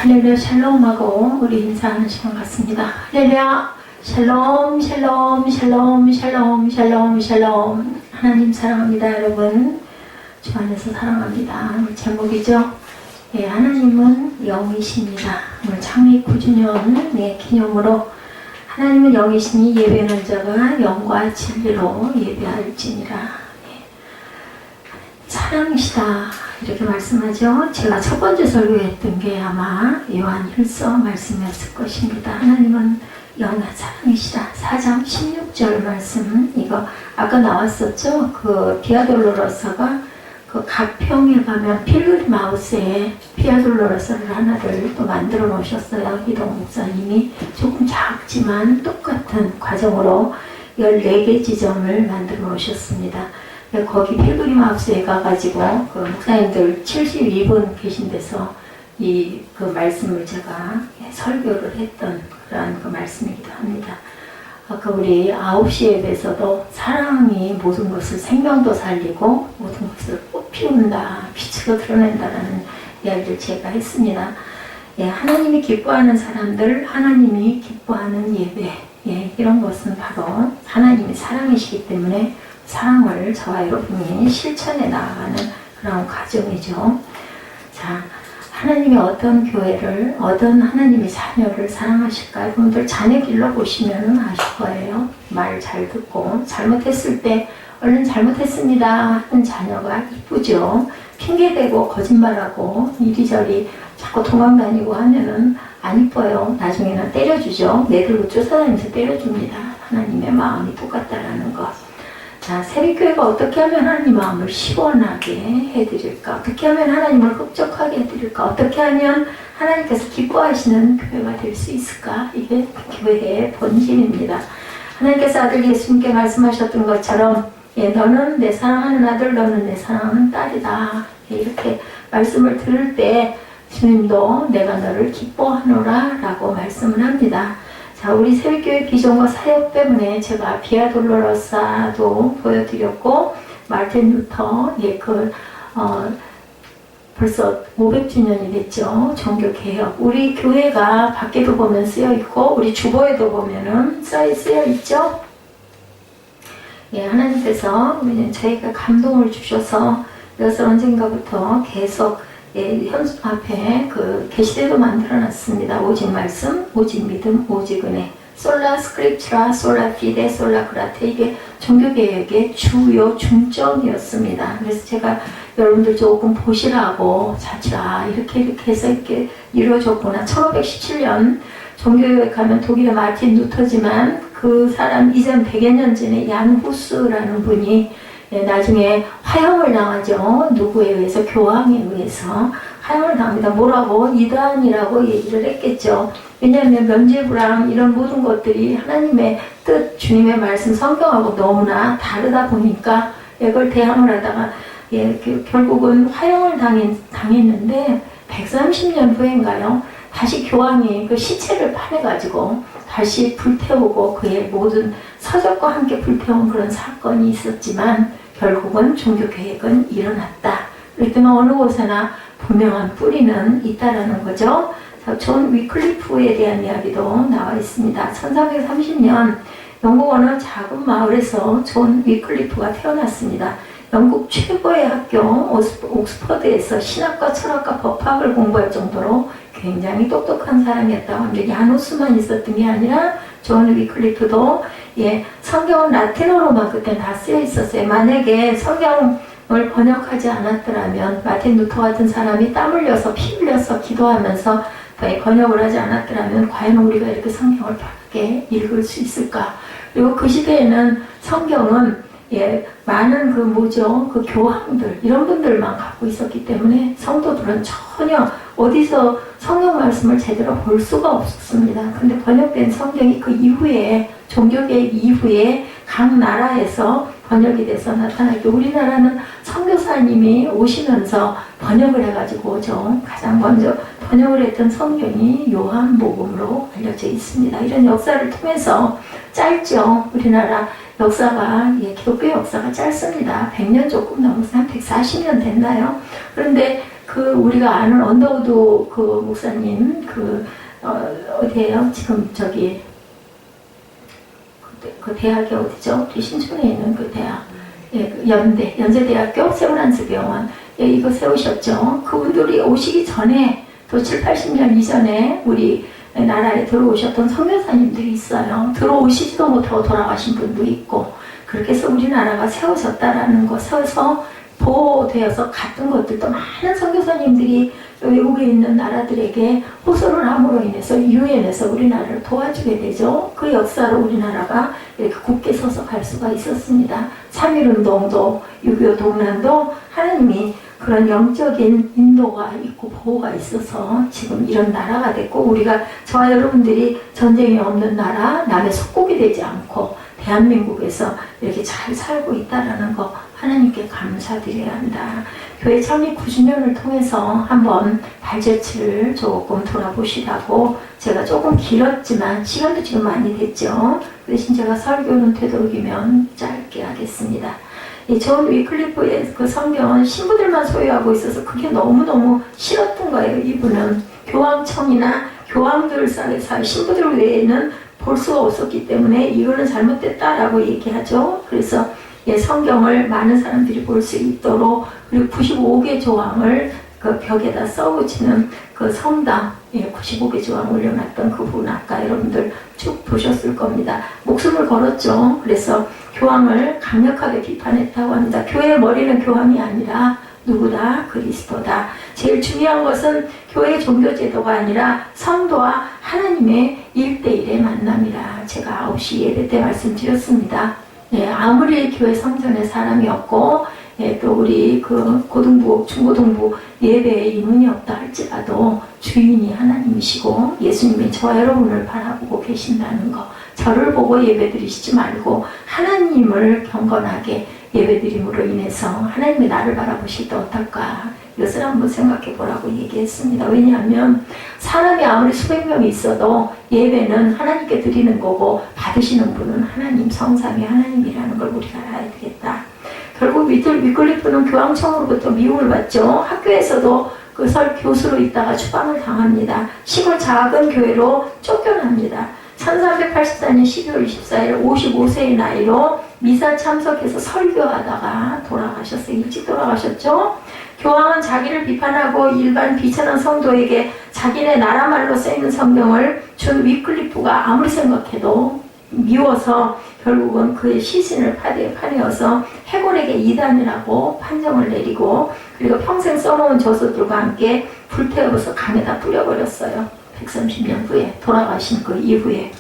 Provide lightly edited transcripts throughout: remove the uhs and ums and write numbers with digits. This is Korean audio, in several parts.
할렐루야 샬롬하고 우리 인사하는 시간 같습니다. 할렐루야 샬롬 샬롬 샬롬 샬롬 샬롬 샬롬. 하나님 사랑합니다. 여러분 주 안에서 사랑합니다. 제목이죠. 예, 하나님은 영이십니다. 오늘 창립 9주년 기념으로 하나님은 영이시니 예배하는 자가 영과 진리로 예배할지니라. 예. 사랑이시다 이렇게 말씀하죠. 제가 첫 번째 설교했던 게 아마 요한 1서 말씀이었을 것입니다. 하나님은 영과 사랑이시다. 4장 16절 말씀, 이거 아까 나왔었죠. 그 비아돌로로서가 그 가평에 가면 필그림 하우스에 비아돌로로서를 하나를 또 만들어 놓으셨어요. 이동 목사님이. 조금 작지만 똑같은 과정으로 14개 지점을 만들어 놓으셨습니다. 거기 필그림 하우스에 가가지고 그 목사님들 72분 계신 데서 그 말씀을 제가 설교를 했던 그러한 그 말씀이기도 합니다. 아까 우리 9시 예배에서도 사랑이 모든 것을 생명도 살리고 모든 것을 꽃피운다, 빛으로 드러낸다라는 이야기를 제가 했습니다. 예, 하나님이 기뻐하는 사람들, 하나님이 기뻐하는 예배, 예, 이런 것은 바로 하나님이 사랑이시기 때문에 사랑을 저와 여러분이 실천해 나아가는 그런 과정이죠. 자, 하나님이 어떤 교회를, 어떤 하나님의 자녀를 사랑하실까? 여러분들 자녀 길러보시면 아실 거예요. 말 잘 듣고 잘못했을 때 얼른 잘못했습니다 하는 자녀가 이쁘죠. 핑계대고 거짓말하고 이리저리 자꾸 도망다니고 하면은 안 이뻐요. 나중에는 때려주죠. 내들고 쫓아다니면서 때려줍니다. 하나님의 마음이 똑같다라는 것. 자, 새벽교회가 어떻게 하면 하나님 마음을 시원하게 해드릴까? 어떻게 하면 하나님을 흡족하게 해드릴까? 어떻게 하면 하나님께서 기뻐하시는 교회가 될 수 있을까? 이게 교회의 본질입니다. 하나님께서 아들 예수님께 말씀하셨던 것처럼, 예, 너는 내 사랑하는 아들, 너는 내 사랑하는 딸이다. 예, 이렇게 말씀을 들을 때 주님도 내가 너를 기뻐하노라 라고 말씀을 합니다. 자, 우리 새벽교회 비전과 사역 때문에 제가 비아돌로로사도 보여드렸고, 마틴 루터, 예, 벌써 500주년이 됐죠. 종교개혁. 우리 교회가 밖에도 보면 쓰여있고, 우리 주보에도 보면은 쓰여있죠. 예, 하나님께서 저희가 감동을 주셔서 그래서 언젠가부터 계속 예, 현수 앞에 그 계시대도 만들어놨습니다. 오직 말씀, 오직 믿음, 오직 은혜. 솔라 스크립트라, 솔라 피데, 솔라 그라테. 이게 종교개혁의 주요 중점이었습니다. 그래서 제가 여러분들 조금 보시라고 자치라 이렇게 해서 이렇게 이루어졌구나. 1517년 종교개혁 가면 독일의 마틴 루터지만 그 사람 이전 100여 년 전에 얀 후스라는 분이 예, 나중에 화형을 당하죠. 누구에 의해서? 교황에 의해서 화형을 당합니다. 뭐라고? 이단이라고 얘기를 했겠죠. 왜냐하면 면죄부랑 이런 모든 것들이 하나님의 뜻, 주님의 말씀, 성경하고 너무나 다르다 보니까 이걸 대항을 하다가 예, 결국은 화형을 당했는데 130년 후인가요? 다시 교황이 그 시체를 파내가지고 다시 불태우고 그의 모든 서적과 함께 불태운 그런 사건이 있었지만 결국은 종교개혁은 일어났다. 그랬더니 어느 곳에나 분명한 뿌리는 있다라는 거죠. 존 위클리프에 대한 이야기도 나와 있습니다. 1330년 영국 어느 작은 마을에서 존 위클리프가 태어났습니다. 영국 최고의 학교 옥스퍼드에서 신학과 철학과 법학을 공부할 정도로 굉장히 똑똑한 사람이었다고 합니다. 야누스만 있었던 게 아니라 존 위클리프도 예, 성경은 라틴어로만 그때 다 쓰여 있었어요. 만약에 성경을 번역하지 않았더라면 마틴 루터 같은 사람이 땀 흘려서 피 흘려서 기도하면서 번역을 하지 않았더라면 과연 우리가 이렇게 성경을 바르게 읽을 수 있을까? 그리고 그 시대에는 성경은 예, 많은 그 교황들, 이런 분들만 갖고 있었기 때문에 성도들은 전혀 어디서 성경 말씀을 제대로 볼 수가 없었습니다. 근데 번역된 성경이 그 이후에, 종교개혁 이후에 각 나라에서 번역이 돼서 나타나고, 우리나라는 선교사님이 오시면서 번역을 해가지고 좀 가장 먼저 번역을 했던 성경이 요한복음으로 알려져 있습니다. 이런 역사를 통해서 짧죠. 우리나라 역사가, 예, 기독교 역사가 짧습니다. 100년 조금 넘어서 한 140년 됐나요? 그런데 그 우리가 아는 언더우드 그 목사님 어디에요? 지금 저기 그 대학이 어디죠? 우리 신촌에 있는 그 대학, 예, 그 연세대학교 세브란스 병원, 예, 이거 세우셨죠. 그분들이 오시기 전에 또 7, 80년 이전에 우리 나라에 들어오셨던 선교사님들이 있어요. 들어오시지도 못하고 돌아가신 분도 있고, 그렇게 해서 우리나라가 세워졌다라는 거, 세워서 보호되어서 갔던 것들도 많은 선교사님들이 외국에 있는 나라들에게 호소를 함으로 인해서 유엔에서 우리나라를 도와주게 되죠. 그 역사로 우리나라가 이렇게 굳게 서서 갈 수가 있었습니다. 3.1운동도 6.25 동란도 하나님이 그런 영적인 인도가 있고 보호가 있어서 지금 이런 나라가 됐고, 우리가 저와 여러분들이 전쟁이 없는 나라, 남의 속국이 되지 않고 대한민국에서 이렇게 잘 살고 있다는 거 하나님께 감사드려야 한다. 교회 창립 90년을 통해서 한번 발자취를 조금 돌아보시라고, 제가 조금 길었지만 시간도 지금 많이 됐죠. 그 대신 제가 설교는 되도록이면 짧게 하겠습니다. 이 존 위클리프의 그 성경은 신부들만 소유하고 있어서 그게 너무너무 싫었던 거예요. 이분은 교황청이나 교황들 사이에 신부들 외에는 볼 수가 없었기 때문에 이거는 잘못됐다라고 얘기하죠. 그래서 예, 성경을 많은 사람들이 볼 수 있도록, 그리고 95개 조항을 그 벽에다 써붙이는 그 성당, 예, 95개 조항 올려놨던 그분 아까 여러분들 쭉 보셨을 겁니다. 목숨을 걸었죠. 그래서 교황을 강력하게 비판했다고 합니다. 교회의 머리는 교황이 아니라 누구다? 그리스도다. 제일 중요한 것은 교회 종교제도가 아니라 성도와 하나님의 1대1의 만남이라 제가 9시 예배 때 말씀드렸습니다. 예, 아무리 교회 성전에 사람이 없고, 예, 또 우리 그 고등부, 중고등부 예배에 인원이 없다 할지라도 주인이 하나님이시고 예수님이 저와 여러분을 바라보고 계신다는 거, 저를 보고 예배드리시지 말고 하나님을 경건하게 예배드림으로 인해서 하나님이 나를 바라보실 때 어떨까, 이것을 한번 생각해 보라고 얘기했습니다. 왜냐하면 사람이 아무리 수백 명이 있어도 예배는 하나님께 드리는 거고 받으시는 분은 하나님, 성삼위 하나님이라는 걸 우리가 알아야 되겠다. 결국 위클리프는 교황청으로부터 미움을 받죠. 학교에서도 그 교수로 있다가 추방을 당합니다. 시골 작은 교회로 쫓겨납니다. 1384년 12월 24일 55세의 나이로 미사 참석해서 설교하다가 돌아가셨어요. 일찍 돌아가셨죠. 교황은 자기를 비판하고 일반 비천한 성도에게 자기네 나라 말로 쓰이는 성경을 준 위클리프가 아무리 생각해도 미워서 결국은 그의 시신을 파내어서 해골에게 이단이라고 판정을 내리고, 그리고 평생 써놓은 저서들과 함께 불태워서 강에다 뿌려버렸어요. 130년 후에, 돌아가신 그 이후에.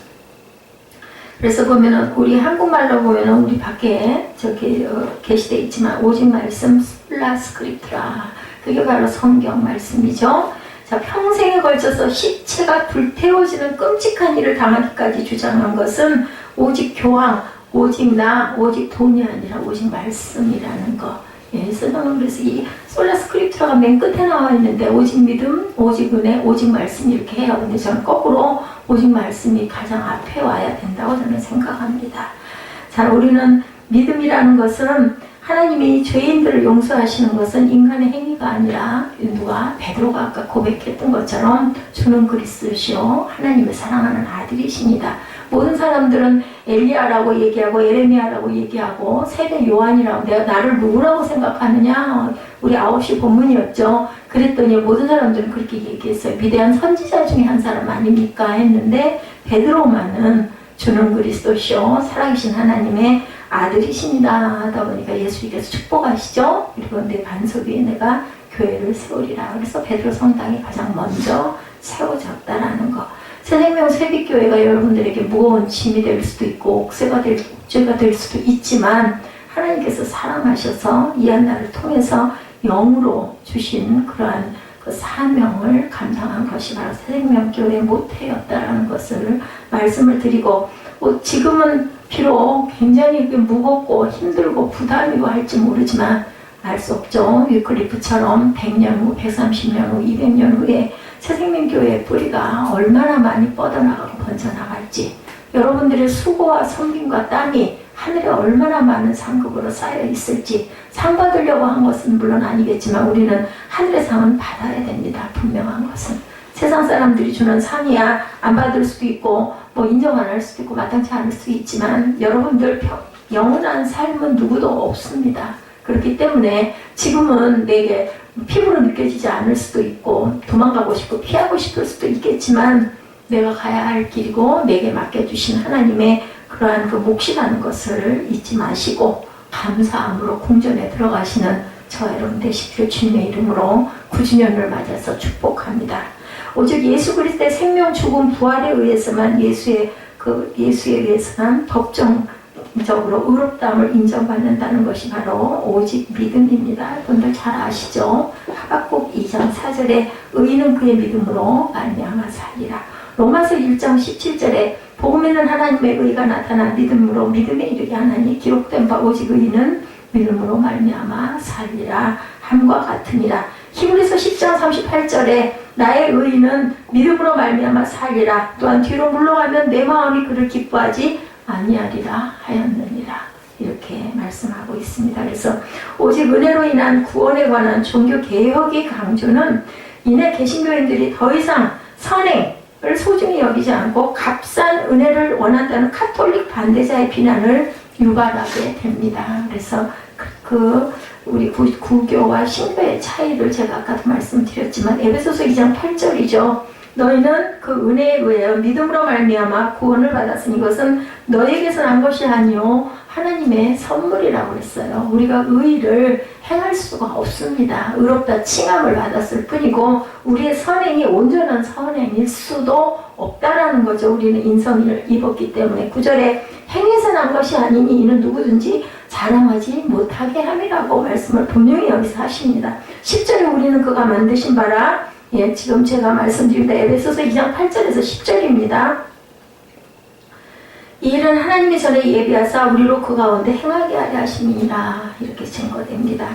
그래서 보면은 우리 한국말로 보면은 우리 밖에 저기 게시되어 있지만 오직 말씀 솔라 스크립트라, 그게 바로 성경 말씀이죠. 자, 평생에 걸쳐서 시체가 불태워지는 끔찍한 일을 당하기까지 주장한 것은 오직 교황, 오직 나, 오직 돈이 아니라 오직 말씀이라는 거. 예, 그래서 이 솔라 스크립트라가 맨 끝에 나와 있는데 오직 믿음, 오직 은혜, 오직 말씀 이렇게 해요. 근데 저는 거꾸로 오직 말씀이 가장 앞에 와야 된다고 저는 생각합니다. 자, 우리는 믿음이라는 것은 하나님이 죄인들을 용서하시는 것은 인간의 행위가 아니라 베드로가 아까 고백했던 것처럼 주는 그리스도시요 하나님을 사랑하는 아들이십니다. 모든 사람들은 엘리야라고 얘기하고 에레미야라고 얘기하고 세례 요한이라고, 내가 나를 누구라고 생각하느냐, 우리 9시 본문이었죠. 그랬더니 모든 사람들은 그렇게 얘기했어요. 위대한 선지자 중에 한 사람 아닙니까 했는데 베드로만은 주는 그리스도시요 살아계신 하나님의 아들이십니다 하다 보니까 예수님께서 축복하시죠. 그리고 내 반석 위에 내가 교회를 세우리라. 그래서 베드로 성당이 가장 먼저 세워졌다라는 거. 새생명 세빛교회가 여러분들에게 무거운 짐이 될 수도 있고 옥죄가 될 수도 있지만, 하나님께서 사랑하셔서 이 한날을 통해서 영으로 주신 그러한 그 사명을 감당한 것이 바로 새생명교회의 모태였다라는 것을 말씀을 드리고, 지금은 비록 굉장히 무겁고 힘들고 부담이고 할지 모르지만 알 수 없죠. 위클리프처럼 100년 후, 130년 후, 200년 후에 새생명교회의 뿌리가 얼마나 많이 뻗어나가고 번져나갈지, 여러분들의 수고와 섬김과 땀이 하늘에 얼마나 많은 상급으로 쌓여 있을지, 상 받으려고 한 것은 물론 아니겠지만 우리는 하늘의 상은 받아야 됩니다. 분명한 것은. 세상 사람들이 주는 상이야 안 받을 수도 있고 뭐 인정 안 할 수도 있고 마땅치 않을 수도 있지만 여러분들 영원한 삶은 누구도 없습니다. 그렇기 때문에 지금은 내게 피부로 느껴지지 않을 수도 있고 도망가고 싶고 피하고 싶을 수도 있겠지만 내가 가야 할 길이고 내게 맡겨주신 하나님의 그러한 그 몫이라는 것을 잊지 마시고 감사함으로 궁전에 들어가시는 저 여러분 되십시오. 주님의 이름으로 9주년을 맞아서 축복합니다. 오직 예수 그리스도의 생명, 죽음, 부활에 의해서만 예수에 의해서만 법정적으로 의롭다함을 인정받는다는 것이 바로 오직 믿음입니다. 여러분들 잘 아시죠? 하박국 2장 4절에 의인은 그의 믿음으로 말미암아 살리라. 로마서 1장 17절에 복음에는 하나님의 의가 나타나 믿음으로 믿음에 이르게 하나니 기록된 바 오직 의인은 믿음으로 말미암아 살리라 함과 같으니라. 히브리서 10장 38절에 나의 의인은 믿음으로 말미암아 살리라. 또한 뒤로 물러가면 내 마음이 그를 기뻐하지 아니하리라 하였느니라. 이렇게 말씀하고 있습니다. 그래서 오직 은혜로 인한 구원에 관한 종교 개혁의 강조는 이내 개신교인들이 더 이상 선행을 소중히 여기지 않고 값싼 은혜를 원한다는 카톨릭 반대자의 비난을 유발하게 됩니다. 그래서 우리 구교와 신교의 차이를 제가 아까도 말씀드렸지만 에베소서 2장 8절이죠. 너희는 그 은혜에 의하여 믿음으로 말미암아 구원을 받았으니 이것은 너희에게서 난 것이 아니요 하나님의 선물이라고 했어요. 우리가 의를 행할 수가 없습니다. 의롭다 칭함을 받았을 뿐이고 우리의 선행이 온전한 선행일 수도 없다라는 거죠. 우리는 인성을 입었기 때문에 9절에 행해서 난 것이 아니니 이는 누구든지 자랑하지 못하게 함이라고 말씀을 분명히 여기서 하십니다. 10절에 우리는 그가 만드신 바라 지금 제가 말씀드립니다. 에베소서 2장 8절에서 10절입니다. 이 일은 하나님이 전에 예비하사 우리로 그 가운데 행하게 하려 하심이니라. 이렇게 증거됩니다.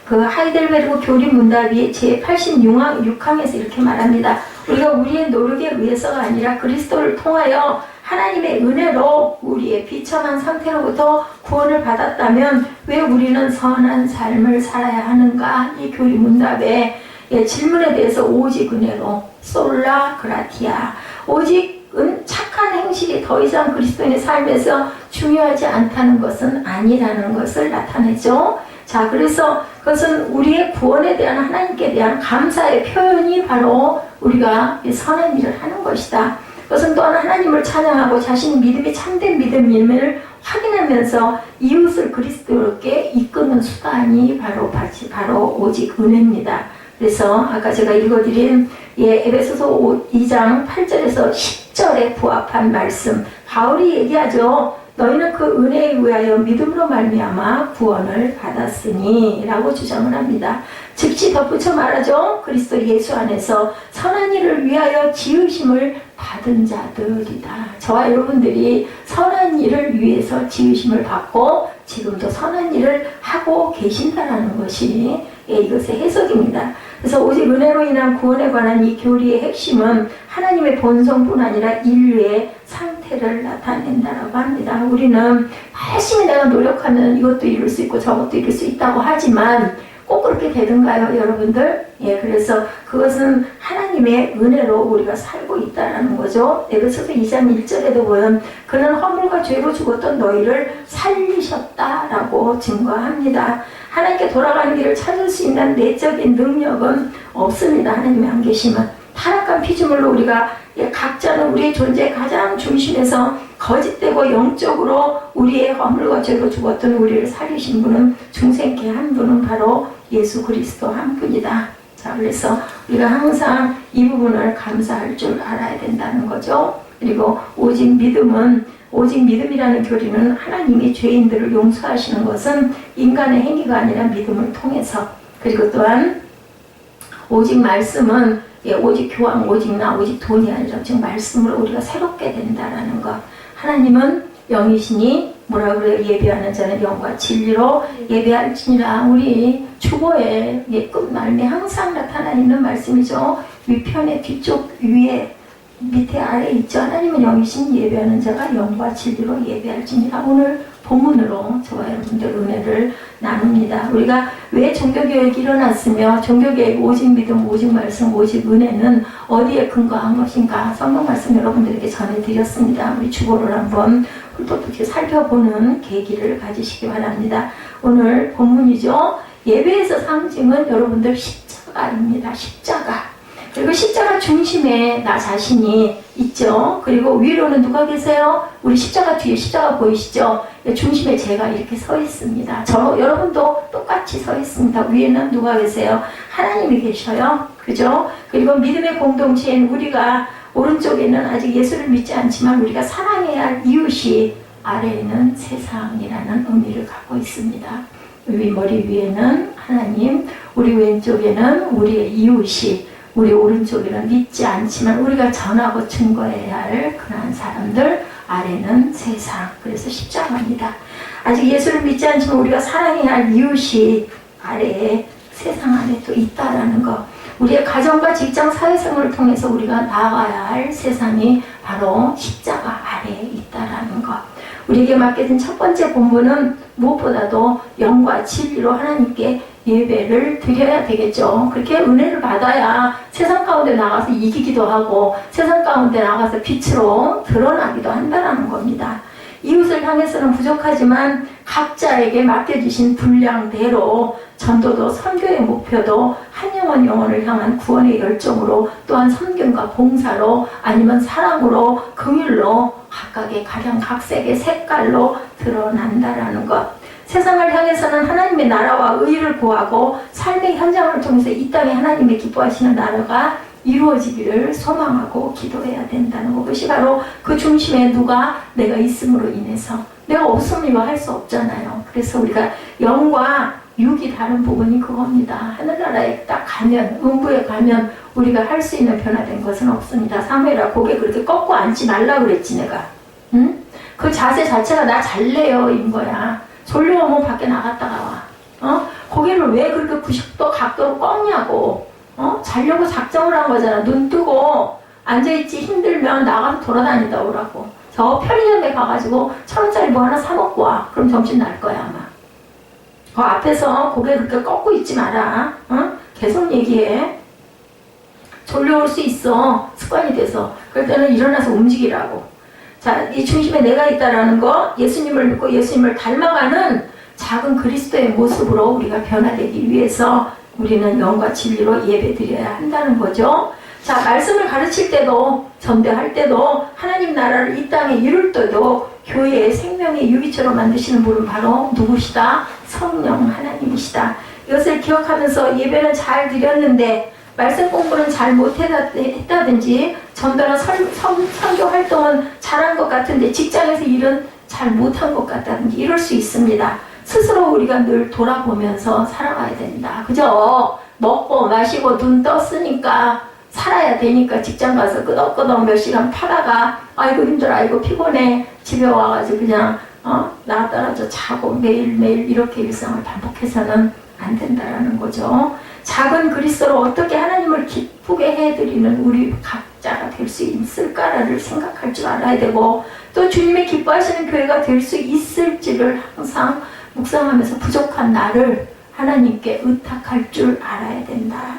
그 하이델베르그 교리 문답이 제86항에서 이렇게 말합니다. 우리가 우리의 노력에 의해서가 아니라 그리스도를 통하여 하나님의 은혜로 우리의 비참한 상태로부터 구원을 받았다면 왜 우리는 선한 삶을 살아야 하는가? 이 교리 문답의 질문에 대해서 오직 은혜로 솔라 그라티아 오직은 착한 행실이 더 이상 그리스도인의 삶에서 중요하지 않다는 것은 아니라는 것을 나타내죠. 자, 그래서 그것은 우리의 구원에 대한 하나님께 대한 감사의 표현이 바로 우리가 선한 일을 하는 것이다. 그것은 또한 하나님을 찬양하고 자신의 믿음이 참된 믿음임을 확인하면서 이웃을 그리스도께 이끄는 수단이 바로 오직 은혜입니다. 그래서 아까 제가 읽어드린 에베소서 2장 8절에서 10절에 부합한 말씀 바울이 얘기하죠. 너희는 그 은혜에 의하여 믿음으로 말미암아 구원을 받았으니 라고 주장을 합니다. 즉시 덧붙여 말하죠. 그리스도 예수 안에서 선한 일을 위하여 지으심을 받은 자들이다. 저와 여러분들이 선한 일을 위해서 지으심을 받고 지금도 선한 일을 하고 계신다는 것이 이것의 해석입니다. 그래서 오직 은혜로 인한 구원에 관한 이 교리의 핵심은 하나님의 본성뿐 아니라 인류의 상태를 나타낸다라고 합니다. 우리는 열심히 내가 노력하면 이것도 이룰 수 있고 저것도 이룰 수 있다고 하지만 꼭 그렇게 되던가요, 여러분들? 그래서 그것은 하나님의 은혜로 우리가 살고 있다라는 거죠. 에베소서 2장 1절에도 보면 그는 허물과 죄로 죽었던 너희를 살리셨다라고 증거합니다. 하나님께 돌아가는 길을 찾을 수 있는 내적인 능력은 없습니다. 하나님의 안 계시면. 타락한 피조물로 우리가 각자는 우리의 존재의 가장 중심에서 거짓되고 영적으로 우리의 허물과 죄로 죽었던 우리를 살리신 분은 중생케 한 분은 바로 예수 그리스도 한 분이다. 자, 그래서 우리가 항상 이 부분을 감사할 줄 알아야 된다는 거죠. 그리고 오직 믿음이라는 교리는 하나님이 죄인들을 용서하시는 것은 인간의 행위가 아니라 믿음을 통해서, 그리고 또한 오직 말씀은 오직 교황, 오직 나, 오직 돈이 아니라 즉 말씀으로 우리가 새롭게 된다라는 것. 하나님은 영이시니 뭐라 그래요? 예배하는 자는 영과 진리로 예배할지니라. 우리 주보의 끝말에 항상 나타나 있는 말씀이죠. 위편의 뒤쪽 위에 밑에 아래 있죠. 하나님은 영이신 예배하는 자가 영과 진리로 예배할지니라. 오늘 본문으로 저와 여러분들 은혜를 나눕니다. 우리가 왜 종교개혁이 일어났으며 종교개혁 오직 믿음, 오직 말씀, 오직 은혜는 어디에 근거한 것인가 성경 말씀 여러분들에게 전해드렸습니다. 우리 주보를 한번 훑어보게 살펴보는 계기를 가지시기 바랍니다. 오늘 본문이죠. 예배에서 상징은 여러분들 십자가입니다. 십자가. 그리고 십자가 중심에 나 자신이 있죠. 그리고 위로는 누가 계세요? 우리 십자가 뒤에 십자가 보이시죠? 중심에 제가 이렇게 서 있습니다. 여러분도 똑같이 서 있습니다. 위에는 누가 계세요? 하나님이 계셔요. 그죠? 그리고 믿음의 공동체인 우리가 오른쪽에는 아직 예수를 믿지 않지만 우리가 사랑해야 할 이웃이 아래에는 세상이라는 의미를 갖고 있습니다. 우리 머리 위에는 하나님, 우리 왼쪽에는 우리의 이웃이, 우리 오른쪽에는 믿지 않지만 우리가 전하고 증거해야 할 그러한 사람들, 아래는 세상. 그래서 십자가입니다. 아직 예수를 믿지 않지만 우리가 사랑해야 할 이웃이 아래에 세상 안에 또 있다라는 것. 우리의 가정과 직장, 사회생활을 통해서 우리가 나아가야 할 세상이 바로 십자가 아래에 있다라는 것. 우리에게 맡겨진 첫 번째 본분은 무엇보다도 영과 진리로 하나님께 예배를 드려야 되겠죠. 그렇게 은혜를 받아야 세상 가운데 나가서 이기기도 하고 세상 가운데 나가서 빛으로 드러나기도 한다는 겁니다. 이웃을 향해서는 부족하지만 각자에게 맡겨주신 분량대로 전도도 선교의 목표도 한 영혼을 향한 구원의 열정으로 또한 섬김과 봉사로 아니면 사랑으로 긍휼로 각각의 각양각색의 색깔로 드러난다라는 것. 세상을 향해서는 하나님의 나라와 의를 구하고 삶의 현장을 통해서 이 땅에 하나님의 기뻐하시는 나라가 이루어지기를 소망하고 기도해야 된다는 것. 그것이 바로 그 중심에 누가 내가 있음으로 인해서 내가 없으면 이거 할 수 없잖아요. 그래서 우리가 영과 육이 다른 부분이 그겁니다. 하늘나라에 딱 가면 음부에 가면 우리가 할 수 있는 변화된 것은 없습니다. 사무엘아 고개 그렇게 꺾고 앉지 말라 그랬지 내가. 응? 그 자세 자체가 나 잘래요 인 거야. 졸려오면 밖에 나갔다가 와. 고개를 왜 그렇게 90도 각도로 꺾냐고. 자려고 작정을 한 거잖아. 눈 뜨고 앉아있지 힘들면 나가서 돌아다니다 오라고. 저 편의점에 가가지고 1,000원짜리 뭐 하나 사 먹고 와. 그럼 정신 날 거야 아마. 그 앞에서 고개 그렇게 꺾고 있지 마라. 계속 얘기해. 졸려올 수 있어. 습관이 돼서. 그럴 때는 일어나서 움직이라고. 자, 이 중심에 내가 있다라는 거, 예수님을 믿고 예수님을 닮아가는 작은 그리스도의 모습으로 우리가 변화되기 위해서 우리는 영과 진리로 예배드려야 한다는 거죠. 자, 말씀을 가르칠 때도 전대할 때도 하나님 나라를 이 땅에 이룰 때도 교회의 생명의 유기처럼 만드시는 분은 바로 누구시다? 성령 하나님이시다. 이것을 기억하면서 예배는 잘 드렸는데 말씀 공부는 잘 못했다든지 전도나 선교 활동은 잘한 것 같은데 직장에서 일은 잘 못한 것 같다든지 이럴 수 있습니다. 스스로 우리가 늘 돌아보면서 살아가야 된다. 그죠? 먹고 마시고 눈 떴으니까 살아야 되니까 직장 가서 끄덕끄덕 몇 시간 파다가 아이고 힘들어 아이고 피곤해 집에 와가지고 그냥 나 떨어져 자고 매일매일 이렇게 일상을 반복해서는 안 된다라는 거죠. 작은 그리스도로 어떻게 하나님을 기쁘게 해드리는 우리 각자가 될 수 있을까를 생각할 줄 알아야 되고 또 주님의 기뻐하시는 교회가 될 수 있을지를 항상 묵상하면서 부족한 나를 하나님께 의탁할 줄 알아야 된다.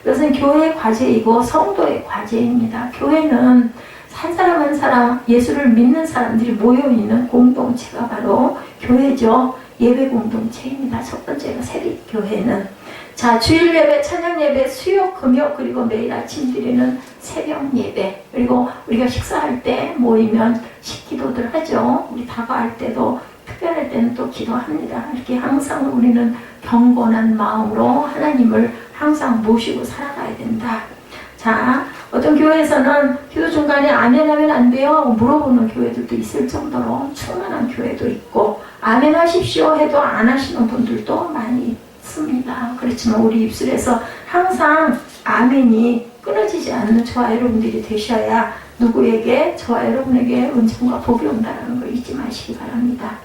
이것은 교회의 과제이고 성도의 과제입니다. 교회는 한 사람 한 사람 예수를 믿는 사람들이 모여있는 공동체가 바로 교회죠. 예배 공동체입니다. 첫 번째가 새벽교회는 자 주일 예배, 찬양 예배, 수요, 금요 그리고 매일 아침 드리는 새벽 예배 그리고 우리가 식사할 때 모이면 식기도들 하죠. 우리 다과할 때도 특별할 때는 또 기도합니다. 이렇게 항상 우리는 경건한 마음으로 하나님을 항상 모시고 살아가야 된다. 자, 어떤 교회에서는 기도 중간에 아멘 하면 안 돼요? 물어보는 교회들도 있을 정도로 충만한 교회도 있고 아멘 하십시오 해도 안 하시는 분들도 많이 있습니다. 그렇지만 우리 입술에서 항상 아멘이 끊어지지 않는 저와 여러분들이 되셔야 누구에게 저와 여러분에게 은총과 복이 온다는 걸 잊지 마시기 바랍니다.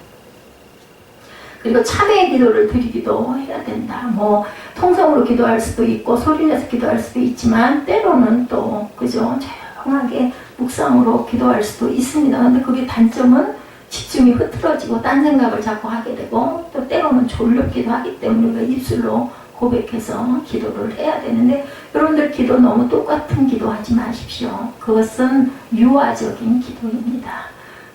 그리고 참회의 기도를 드리기도 해야 된다. 뭐 통성으로 기도할 수도 있고 소리내서 기도할 수도 있지만 때로는 또 그죠 조용하게 묵상으로 기도할 수도 있습니다. 근데 그게 단점은 집중이 흐트러지고 딴 생각을 자꾸 하게 되고 또 때로는 졸렵기도 하기 때문에 우리가 입술로 고백해서 기도를 해야 되는데 여러분들 기도 너무 똑같은 기도하지 마십시오. 그것은 유아적인 기도입니다.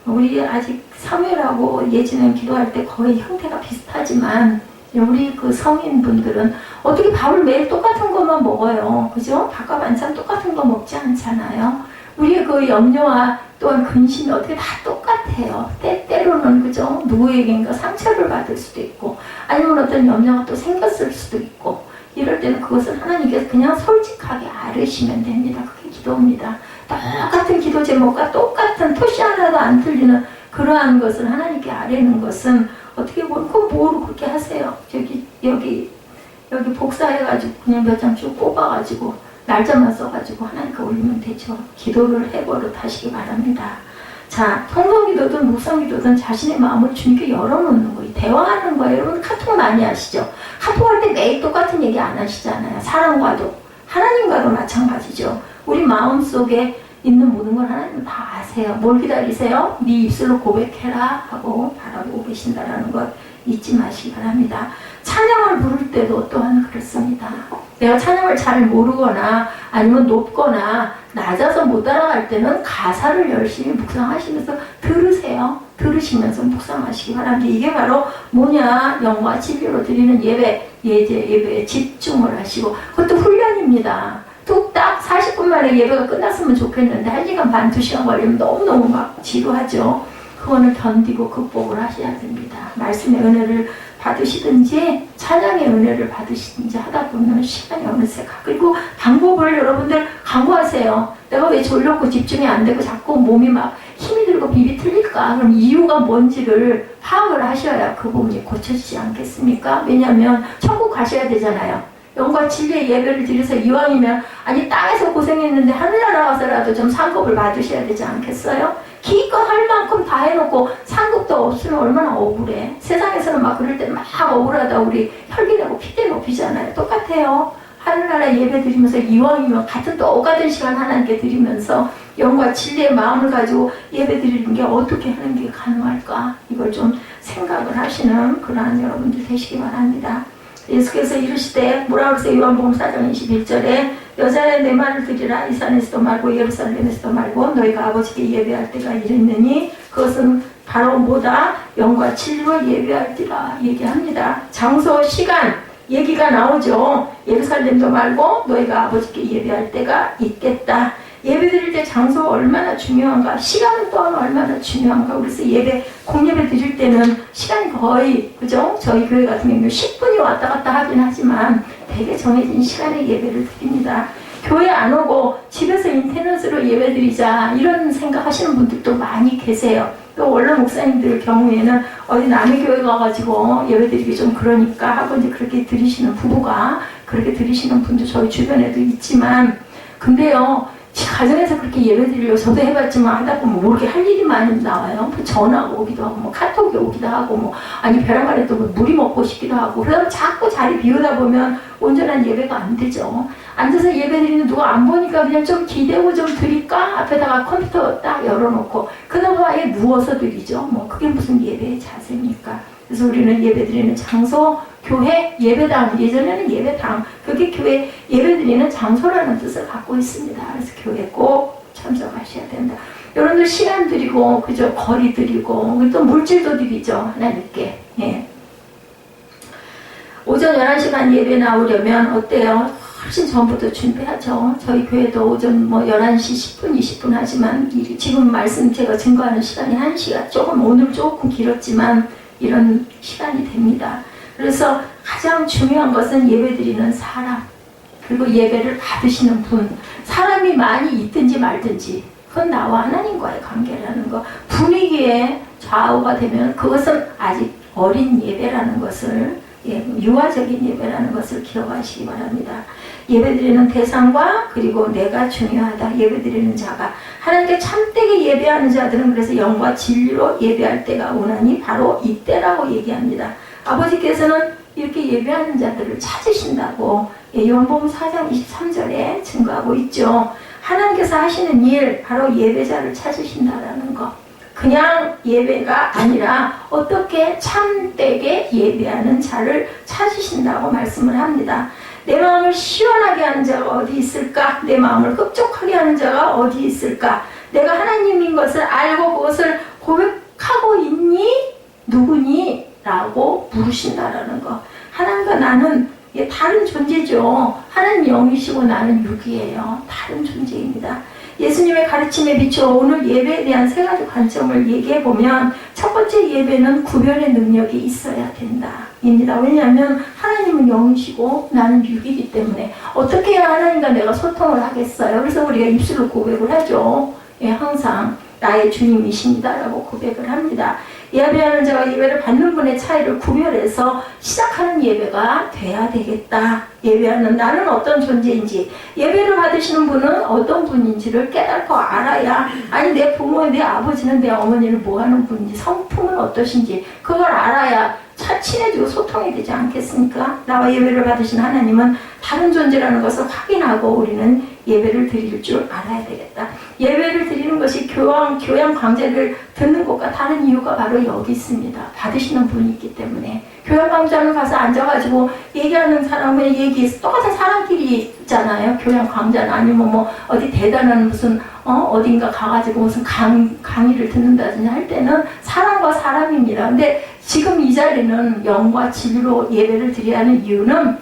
우리 아직 사무엘하고 예전에 기도할 때 거의 형태가 비슷하지만 우리 그 성인분들은 어떻게 밥을 매일 똑같은 것만 먹어요. 그죠? 밥과 반찬 똑같은 거 먹지 않잖아요. 우리의 그 염려와 또한 근심이 어떻게 다 똑같아요. 때로는 그죠? 누구에게인가 상처를 받을 수도 있고 아니면 어떤 염려가 또 생겼을 수도 있고 이럴 때는 그것을 하나님께서 그냥 솔직하게 아뢰시면 됩니다. 그게 기도입니다. 똑같은 기도 제목과 똑같은 토시 하나도 안 틀리는 그러한 것을 하나님께 아뢰는 것은 어떻게 보면 그거 뭐로 그렇게 하세요. 여기 복사해가지고 그냥 몇 장 쭉 뽑아가지고 날짜만 써가지고 하나님께 올리면 되죠. 기도를 해버릇 하시기 바랍니다. 자, 통성기도든 묵상기도든 자신의 마음을 주님께 열어놓는 거예요. 대화하는 거예요. 여러분 카톡 많이 하시죠? 카톡할 때 매일 똑같은 얘기 안 하시잖아요. 사람과도 하나님과도 마찬가지죠. 우리 마음속에 있는 모든 걸 하나님은 다 아세요. 뭘 기다리세요? 네 입술로 고백해라 하고 바라보고 계신다라는 것 잊지 마시기 바랍니다. 찬양을 부를 때도 또한 그렇습니다. 내가 찬양을 잘 모르거나 아니면 높거나 낮아서 못 따라갈 때는 가사를 열심히 묵상하시면서 들으세요. 들으시면서 묵상하시기 바랍니다. 이게 바로 뭐냐? 영과 진리로 드리는 예배에 집중을 하시고 그것도 훈련입니다. 뚝딱 40분 만에 예배가 끝났으면 좋겠는데 1시간 반, 2시간 걸리면 너무너무 막 지루하죠. 그거는 견디고 극복을 하셔야 됩니다. 말씀의 은혜를 받으시든지 찬양의 은혜를 받으시든지 하다 보면 시간이 어느새 가. 그리고 방법을 여러분들 강구하세요. 내가 왜 졸렸고 집중이 안 되고 자꾸 몸이 막 힘이 들고 비비 틀릴까? 그럼 이유가 뭔지를 파악을 하셔야 그 부분이 고쳐지지 않겠습니까? 왜냐하면 천국 가셔야 되잖아요. 영과 진리의 예배를 드려서 이왕이면 아니 땅에서 고생했는데 하늘나라 가서라도 좀 상급을 받으셔야 되지 않겠어요? 기껏 할 만큼 다 해놓고 상급도 없으면 얼마나 억울해. 세상에서는 막 그럴 때 막 억울하다 우리 혈기 내고 피대 높이잖아요. 똑같아요. 하늘나라 예배 드리면서 이왕이면 같은 똑같은 시간 하나님께 드리면서 영과 진리의 마음을 가지고 예배 드리는 게 어떻게 하는 게 가능할까? 이걸 좀 생각을 하시는 그러한 여러분들 되시기 바랍니다. 예수께서 이르시되 뭐라 그러세요? 요한복음 4장 21절에 여자야 내 말을 들으라. 이 산에서도 말고 예루살렘에서도 말고 너희가 아버지께 예배할 때가 이랬느니 그것은 바로 뭐다? 영과 진리로 예배할지라 얘기합니다. 장소, 시간 얘기가 나오죠. 예루살렘도 말고 너희가 아버지께 예배할 때가 있겠다. 예배 드릴 때 장소가 얼마나 중요한가, 시간은 또한 얼마나 중요한가. 그래서 공예배 드릴 때는 시간이 거의, 그죠? 저희 교회 같은 경우는 10분이 왔다 갔다 하긴 하지만 되게 정해진 시간에 예배를 드립니다. 교회 안 오고 집에서 인터넷으로 예배 드리자 이런 생각하시는 분들도 많이 계세요. 또 원로 목사님들 경우에는 어디 남의 교회 가가지고 예배 드리기 좀 그러니까 하고 이제 그렇게 드리시는 부부가 그렇게 드리시는 분도 저희 주변에도 있지만, 근데요 가정에서 그렇게 예배 드리려고 저도 해봤지만 하다 보면 모르게 할 일이 많이 나와요. 뭐 전화가 오기도 하고 뭐 카톡이 오기도 하고 뭐 아니 벼랑 아래 또 물이 먹고 싶기도 하고 그러다 자꾸 자리 비우다 보면 온전한 예배가 안 되죠. 앉아서 예배 드리는 누가 안 보니까 그냥 좀 기대고 좀 드릴까? 앞에다가 컴퓨터 딱 열어놓고 그다음 아예 누워서 드리죠. 뭐 그게 무슨 예배의 자세입니까? 그래서 우리는 예배 드리는 장소, 교회, 예배당, 예전에는 예배당, 그게 교회 예배 드리는 장소라는 뜻을 갖고 있습니다. 그래서 교회 꼭 참석하셔야 된다. 여러분들 시간 드리고, 그죠? 거리 드리고, 또 물질도 드리죠. 하나님께. 예. 오전 11시간 예배 나오려면 어때요? 훨씬 전부터 준비하죠. 저희 교회도 오전 뭐 11시 10분, 20분 하지만 지금 말씀 제가 증거하는 시간이 1시간, 오늘 조금 길었지만 이런 시간이 됩니다. 그래서 가장 중요한 것은 예배드리는 사람, 그리고 예배를 받으시는 분. 사람이 많이 있든지 말든지 그건 나와 하나님과의 관계라는 거. 분위기에 좌우가 되면 그것은 아직 어린 예배라는 것을, 유아적인 예배라는 것을 기억하시기 바랍니다. 예배드리는 대상과 그리고 내가 중요하다. 예배드리는 자가, 하나님께 참되게 예배하는 자들은 그래서 영과 진리로 예배할 때가 오나니 바로 이때라고 얘기합니다. 아버지께서는 이렇게 예배하는 자들을 찾으신다고 요한복음 4장 23절에 증거하고 있죠. 하나님께서 하시는 일, 바로 예배자를 찾으신다라는 거. 그냥 예배가 아니라 어떻게 참되게 예배하는 자를 찾으신다고 말씀을 합니다. 내 마음을 시원하게 하는 자가 어디 있을까? 내 마음을 흡족하게 하는 자가 어디 있을까? 내가 하나님인 것을 알고 그것을 고백하고 있니? 누구니? 라고 물으신다라는 거. 하나님과 나는 다른 존재죠. 하나님 영이시고 나는 육이에요. 다른 존재입니다. 예수님의 가르침에 비추어 오늘 예배에 대한 세 가지 관점을 얘기해보면, 첫 번째 예배는 구별의 능력이 있어야 된다 입니다. 왜냐하면 하나님은 영이시고 나는 육이기 때문에 어떻게 해야 하나님과 내가 소통을 하겠어요. 그래서 우리가 입술로 고백을 하죠. 항상 나의 주님이십니다 라고 고백을 합니다. 예배하는 자와 예배를 받는 분의 차이를 구별해서 시작하는 예배가 돼야 되겠다. 예배하는 나는 어떤 존재인지, 예배를 받으시는 분은 어떤 분인지를 깨닫고 알아야, 아니 내 부모, 내 아버지는, 내 어머니는 뭐 하는 분인지, 성품은 어떠신지 그걸 알아야 친해지고 소통이 되지 않겠습니까? 나와 예배를 받으신 하나님은 다른 존재라는 것을 확인하고 우리는 예배를 드릴 줄 알아야 되겠다. 예배를 드리는 것이 교양 강좌를 듣는 것과 다른 이유가 바로 여기 있습니다. 받으시는 분이 있기 때문에. 교양 강좌는 가서 앉아가지고 얘기하는 사람의 얘기, 똑같은 사람끼리 있잖아요. 교양 강좌는 아니면 뭐 어디 대단한 무슨 어딘가 가가지고 무슨 강의를 듣는다든지 할 때는 사람과 사람입니다. 근데 지금 이 자리는 영과 진리로 예배를 드려야 하는 이유는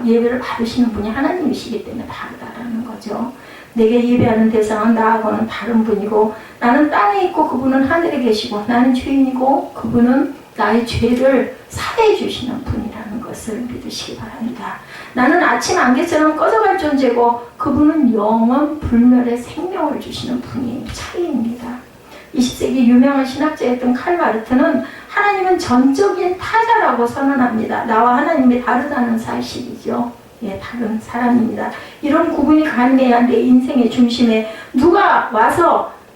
예배를 받으시는 분이 하나님이시기 때문에 다르다라는 거죠. 내게 예배하는 대상은 나하고는 다른 분이고, 나는 땅에 있고 그분은 하늘에 계시고, 나는 죄인이고 그분은 나의 죄를 사해 주시는 분이라는 것을 믿으시기 바랍니다. 나는 아침 안개처럼 꺼져갈 존재고 그분은 영원 불멸의 생명을 주시는 분이 차이입니다. 20세기 유명한 신학자였던 칼 마르트는 하나님은 전적인 타자라고 선언합니다. 나와 하나님이 다르다는 사실이죠. 다른 사람입니다. 이런 구분이 가능해야 내 인생의 중심에 누가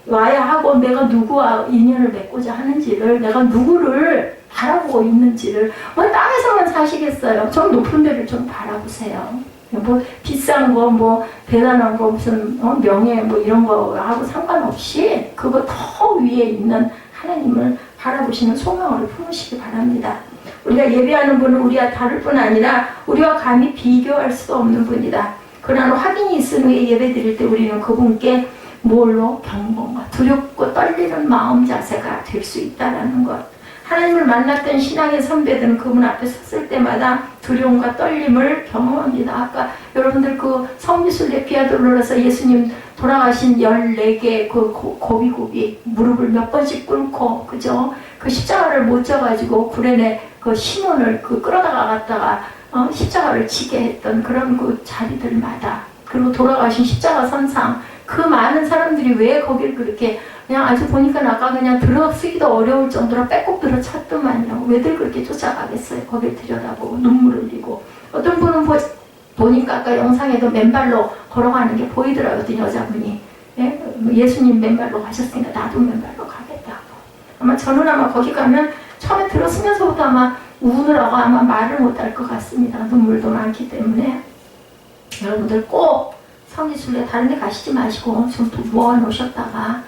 와야 하고, 내가 누구와 인연을 맺고자 하는지를, 내가 누구를 바라보고 있는지를. 땅에서만 사시겠어요? 좀 높은 데를 좀 바라보세요. 뭐 비싼 거, 뭐 대단한 거, 무슨 명예 뭐 이런 거하고 상관없이 그거 더 위에 있는 하나님을 바라보시는 소망을 품으시기 바랍니다. 우리가 예배하는 분은 우리와 다를 뿐 아니라 우리와 감히 비교할 수도 없는 분이다. 그러나 확인이 있은 후에 예배 드릴 때 우리는 그분께 뭘로? 경건과 두렵고 떨리는 마음 자세가 될 수 있다는 것. 하나님을 만났던 신앙의 선배들은 그분 앞에 섰을 때마다 두려움과 떨림을 경험합니다. 아까 여러분들 그 성지순례 비아돌로라서 예수님 돌아가신 14개 그 고비고비 무릎을 몇 번씩 꿇고, 그죠? 그 십자가를 못 져가지고 구레네 그 시몬을 끌어다가 갔다가 십자가를 지게 했던 그런 그 자리들마다, 그리고 돌아가신 십자가 선상, 그 많은 사람들이 왜 거기를 그렇게 그냥 아주 보니까 아까 그냥 들어쓰기도 어려울 정도로 빼곡 들어찼더만요. 왜들 그렇게 쫓아가겠어요? 거길 들여다보고 눈물 흘리고. 어떤 분은 보니까 아까 영상에도 맨발로 걸어가는 게 보이더라고요. 어떤 여자분이. 예수님 맨발로 가셨으니까 나도 맨발로 가겠다고. 아마 저는 거기 가면 처음에 들어서면서부터 아마 우느라고 아마 말을 못할 것 같습니다. 눈물도 많기 때문에. 여러분들 꼭 성지순례 다른 데 가시지 마시고 좀 모아놓으셨다가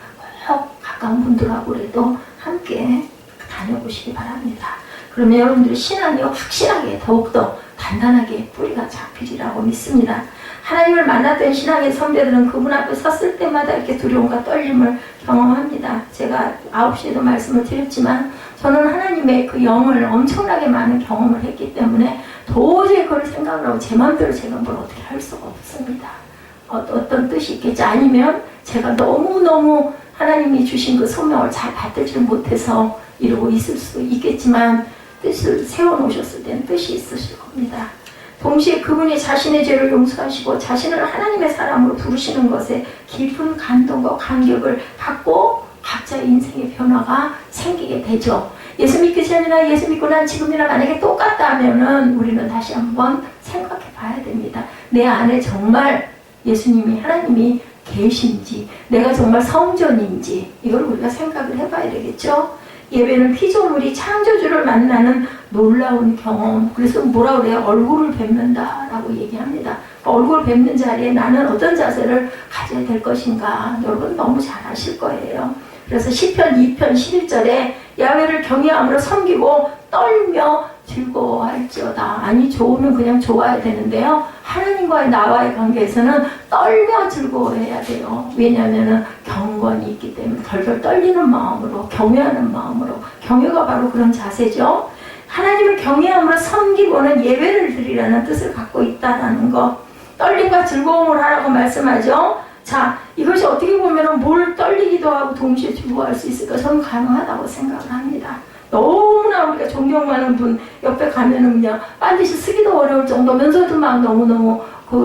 꼭 가까운 분들하고라도 함께 다녀보시기 바랍니다. 그러면 여러분들의 신앙이 확실하게 더욱더 단단하게 뿌리가 잡히리라고 믿습니다. 하나님을 만났던 신앙의 선배들은 그분 앞에 섰을 때마다 이렇게 두려움과 떨림을 경험합니다. 제가 9시에도 말씀을 드렸지만 저는 하나님의 그 영을 엄청나게 많은 경험을 했기 때문에 도저히 그걸 생각을 하고 제 마음대로 제가 뭘 어떻게 할 수가 없습니다. 어떤 뜻이 있겠지. 아니면 제가 너무너무 하나님이 주신 그 소명을 잘 받들지를 못해서 이러고 있을 수도 있겠지만, 뜻을 세워놓으셨을 때는 뜻이 있으실 겁니다. 동시에 그분이 자신의 죄를 용서하시고 자신을 하나님의 사람으로 부르시는 것에 깊은 감동과 감격을 갖고 각자의 인생의 변화가 생기게 되죠. 예수 믿기 전이나 예수 믿고 난 지금이나 만약에 똑같다면은 우리는 다시 한번 생각해 봐야 됩니다. 내 안에 정말 예수님이, 하나님이 계신지, 내가 정말 성전인지, 이걸 우리가 생각을 해봐야 되겠죠. 예배는 피조물이 창조주를 만나는 놀라운 경험. 그래서 뭐라 그래요? 얼굴을 뵙는다라고 얘기합니다. 얼굴 뵙는 자리에 나는 어떤 자세를 가져야 될 것인가, 여러분 너무 잘 아실 거예요. 그래서 시편 2편 11절에 야훼를 경외함으로 섬기고 떨며 즐거워할지어다. 아니, 좋으면 그냥 좋아야 되는데요, 하나님과의 나와의 관계에서는 떨며 즐거워해야 돼요. 왜냐하면 경건이 있기 때문에 덜덜 떨리는 마음으로, 경외하는 마음으로. 경외가 바로 그런 자세죠. 하나님을 경외함으로 섬기고는 예배를 드리라는 뜻을 갖고 있다는 것. 떨림과 즐거움을 하라고 말씀하죠. 자, 이것이 어떻게 보면 뭘 떨리기도 하고 동시에 즐거워할 수 있을까? 저는 가능하다고 생각을 합니다. 너무나 우리가 존경하는 분 옆에 가면은 그냥 반드시 쓰기도 어려울 정도면서도 막 너무너무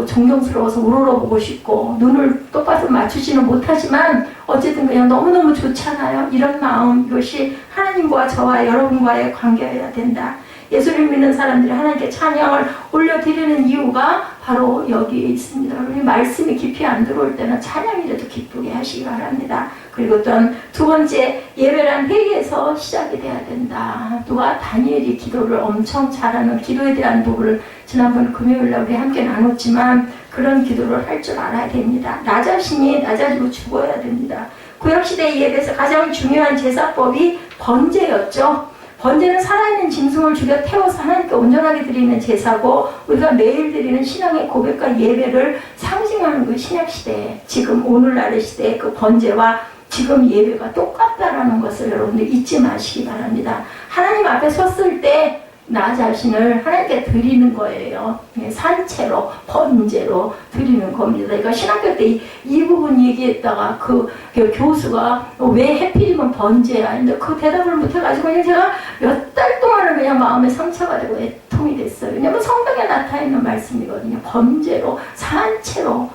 존경스러워서 우러러보고 싶고, 눈을 똑바로 맞추지는 못하지만 어쨌든 그냥 너무너무 좋잖아요. 이런 마음, 이것이 하나님과 저와 여러분과의 관계여야 된다. 예수를 믿는 사람들이 하나님께 찬양을 올려드리는 이유가 바로 여기에 있습니다. 우리 말씀이 깊이 안 들어올 때는 찬양이라도 기쁘게 하시기 바랍니다. 그리고 또한 두 번째, 예배란 회개에서 시작이 돼야 된다. 누가 다니엘이 기도를 엄청 잘하는, 기도에 대한 부분을 지난번 금요일날 우리 함께 나눴지만 그런 기도를 할 줄 알아야 됩니다. 나 자신이 낮아지고 죽어야 됩니다. 구약시대의 예배에서 가장 중요한 제사법이 번제였죠. 번제는 살아있는 짐승을 죽여 태워서 하나님께 온전하게 드리는 제사고, 우리가 매일 드리는 신앙의 고백과 예배를 상징하는 그 신약시대, 지금 오늘날의 시대의 그 번제와 지금 예배가 똑같다라는 것을 여러분들 잊지 마시기 바랍니다. 하나님 앞에 섰을 때 나 자신을 하나님께 드리는 거예요. 산채로, 번제로 드리는 겁니다. 그러니까 신학교 때 이 부분 얘기했다가 그 교수가 왜 해필이면 번제야? 근데 그 대답을 못해가지고 그냥 제가 몇 달 동안은 그냥 마음에 상처가 되고 애통이 됐어요. 왜냐면 성경에 나타있는 말씀이거든요. 번제로, 산채로.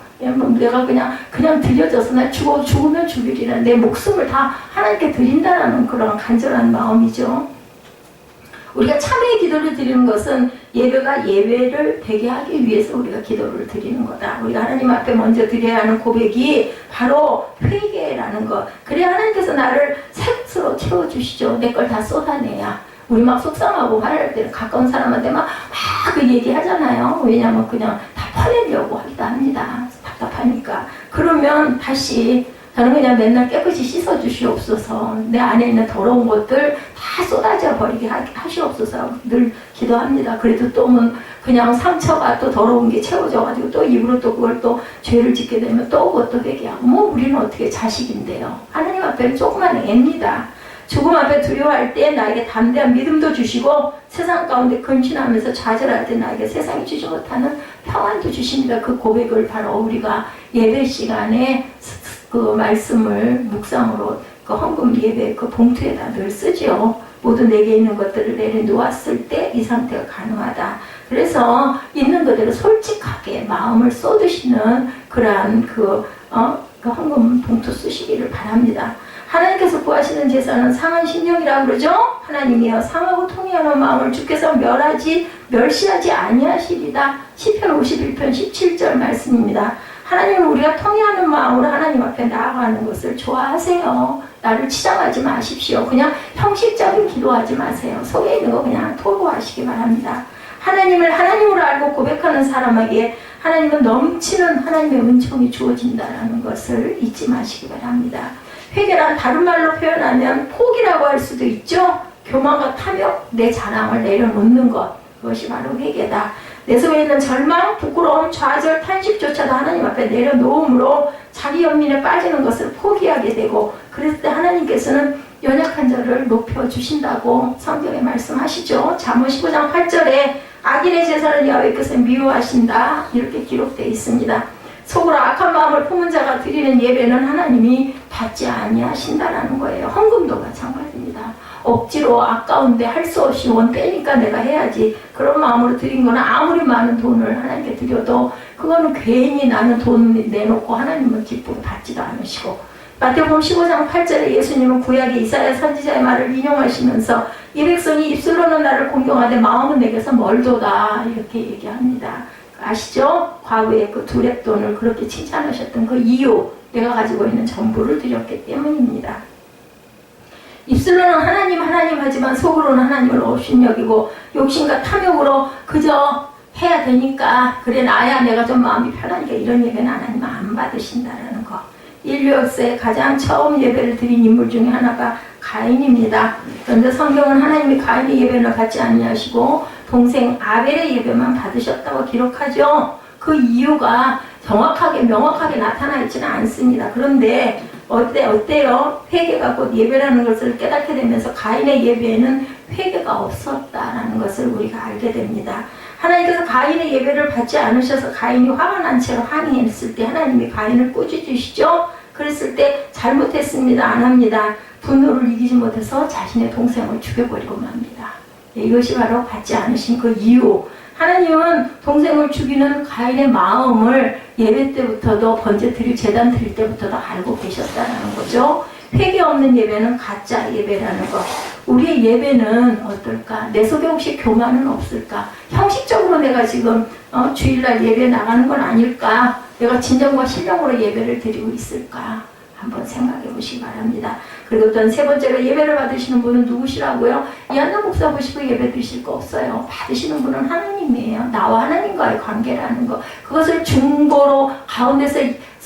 내가 그냥 드려져서 나 죽으면 죽으리라, 내 목숨을 다 하나님께 드린다라는 그런 간절한 마음이죠. 우리가 참회의 기도를 드리는 것은 예배가 예배를 되게 하기 위해서 우리가 기도를 드리는 거다. 우리가 하나님 앞에 먼저 드려야 하는 고백이 바로 회개라는 것. 그래야 하나님께서 나를 새 것으로 채워주시죠. 내 걸 다 쏟아내야. 우리 막 속상하고 화날 때는 가까운 사람한테 막 그 얘기하잖아요. 왜냐하면 그냥 다 퍼내려고 하기도 합니다. 답답하니까. 그러면 다시 저는 그냥 맨날 깨끗이 씻어주시옵소서, 내 안에 있는 더러운 것들 다 쏟아져 버리게 하시옵소서 늘 기도합니다. 그래도 또 그냥 상처가 또 더러운 게 채워져가지고 또 입으로 또 그걸 또 죄를 짓게 되면 또 그것도 회개하고, 뭐 우리는 어떻게 자식인데요. 하나님 앞에는 조그만 애입니다. 죽음 앞에 두려워할 때 나에게 담대한 믿음도 주시고, 세상 가운데 근신하면서 좌절할 때 나에게 세상이 주지 못하는 평안도 주십니다. 그 고백을 바로 우리가 예배 시간에 그 말씀을 묵상으로 그 헌금 예배 그 봉투에다 늘 쓰지요. 모두 내게 있는 것들을 내려놓았을 때 이 상태가 가능하다. 그래서 있는 그대로 솔직하게 마음을 쏟으시는 그러한 그 헌금 봉투 쓰시기를 바랍니다. 하나님께서 구하시는 제사는 상한 심령이라고 그러죠. 하나님이여 상하고 통회하는 마음을 주께서 멸시하지 아니하시리다. 시편 51편 17절 말씀입니다. 하나님은 우리가 통회하는 마음으로 하나님 앞에 나아가는 것을 좋아하세요. 나를 치장하지 마십시오. 그냥 형식적인 기도하지 마세요. 속에 있는 거 그냥 토로하시기 바랍니다. 하나님을 하나님으로 알고 고백하는 사람에게 하나님은 넘치는 하나님의 은총이 주어진다는 것을 잊지 마시기 바랍니다. 회개란 다른 말로 표현하면 포기라고 할 수도 있죠. 교만과 탐욕, 내 자랑을 내려놓는 것, 그것이 바로 회개다. 내 속에 있는 절망, 부끄러움, 좌절, 탄식조차도 하나님 앞에 내려놓음으로 자기 연민에 빠지는 것을 포기하게 되고, 그랬을 때 하나님께서는 연약한 자를 높여주신다고 성경에 말씀하시죠. 잠언 15장 8절에 악인의 제사를 여호와께서 미워하신다, 이렇게 기록되어 있습니다. 속으로 악한 마음을 품은 자가 드리는 예배는 하나님이 받지 아니하신다라는 거예요. 헌금도 마찬가지입니다. 억지로 아까운데 할 수 없이 원 빼니까 내가 해야지, 그런 마음으로 드린 거는 아무리 많은 돈을 하나님께 드려도 그거는 괜히 나는 돈 내놓고 하나님은 기쁘게 받지도 않으시고, 마태복음 15장 8절에 예수님은 구약의 이사야 선지자의 말을 인용하시면서 이 백성이 입술로는 나를 공경하되 마음은 내게서 멀도다, 이렇게 얘기합니다. 아시죠? 과거에 그 두렙돈을 그렇게 칭찬하셨던 그 이유, 내가 가지고 있는 전부를 드렸기 때문입니다. 입술로는 하나님 하나님 하지만 속으로는 하나님을 없인 여기고, 욕심과 탐욕으로 그저 해야 되니까 그래 나야 내가 좀 마음이 편하니까 이런 예배는 하나님 안 받으신다라는 거. 인류 역사에 가장 처음 예배를 드린 인물 중에 하나가 가인입니다. 그런데 성경은 하나님이 가인의 예배를 받지 아니하시고 동생 아벨의 예배만 받으셨다고 기록하죠. 그 이유가 정확하게 명확하게 나타나 있지는 않습니다. 그런데 어때요? 회개가 곧 예배라는 것을 깨닫게 되면서 가인의 예배에는 회개가 없었다라는 것을 우리가 알게 됩니다. 하나님께서 가인의 예배를 받지 않으셔서 가인이 화가 난 채로 항의했을 때 하나님이 가인을 꾸짖으시죠. 그랬을 때 잘못했습니다. 안 합니다. 분노를 이기지 못해서 자신의 동생을 죽여버리고 맙니다. 이것이 바로 받지 않으신 그 이유. 하나님은 동생을 죽이는 가인의 마음을 예배 때부터도 번제 드릴 제단 드릴 때부터도 알고 계셨다는 거죠. 회개 없는 예배는 가짜 예배라는 것. 우리의 예배는 어떨까? 내 속에 혹시 교만은 없을까? 형식적으로 내가 지금 주일날 예배 나가는 건 아닐까? 내가 진정과 신령으로 예배를 드리고 있을까? 한번 생각해 보시기 바랍니다. 그리고 또 세 번째로 예배를 받으시는 분은 누구시라고요? 이한나 목사 보시고 예배 드실 거 없어요. 받으시는 분은 하나님이에요. 나와 하나님과의 관계라는 거. 그것을 중보로 가운데서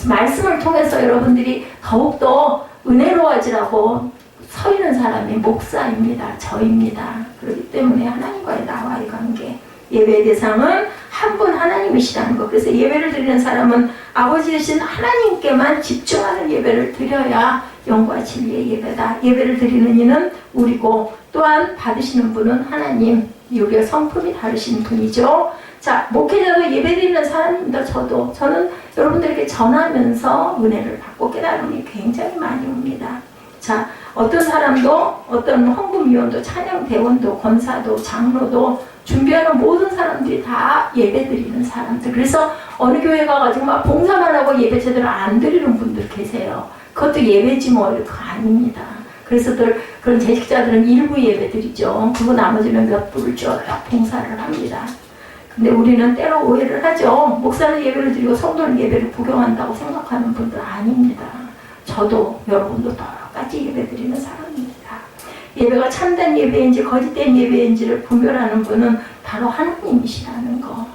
말씀을 통해서 여러분들이 더욱더 은혜로워지라고 서 있는 사람이 목사입니다. 저입니다. 그렇기 때문에 하나님과의 나와의 관계. 예배의 대상은 한 분 하나님이시라는 것. 그래서 예배를 드리는 사람은 아버지 되신 하나님께만 집중하는 예배를 드려야 영과 진리의 예배다. 예배를 드리는 이는 우리고 또한 받으시는 분은 하나님. 우리의 성품이 다르신 분이죠. 자, 목회자도 예배 드리는 사람입니다. 저는 여러분들에게 전하면서 은혜를 받고 깨달음이 굉장히 많이 옵니다. 자, 어떤 사람도 어떤 헌금위원도 찬양대원도 권사도 장로도 준비하는 모든 사람들이 다 예배 드리는 사람들. 그래서 어느 교회 가가지고 막 봉사만 하고 예배 제대로 안 드리는 분들 계세요. 그것도 예배지 뭐 그거 아닙니다. 그래서 그런 재직자들은 일부 예배 드리죠. 그리고 나머지는 몇 부를 쭉 봉사를 합니다. 근데 우리는 때로 오해를 하죠. 목사는 예배를 드리고 성도는 예배를 구경한다고 생각하는 분들 아닙니다. 저도 여러분도 똑같이 예배 드리는 사람입니다. 예배가 참된 예배인지 거짓된 예배인지를 분별하는 분은 바로 하나님이시라는 거.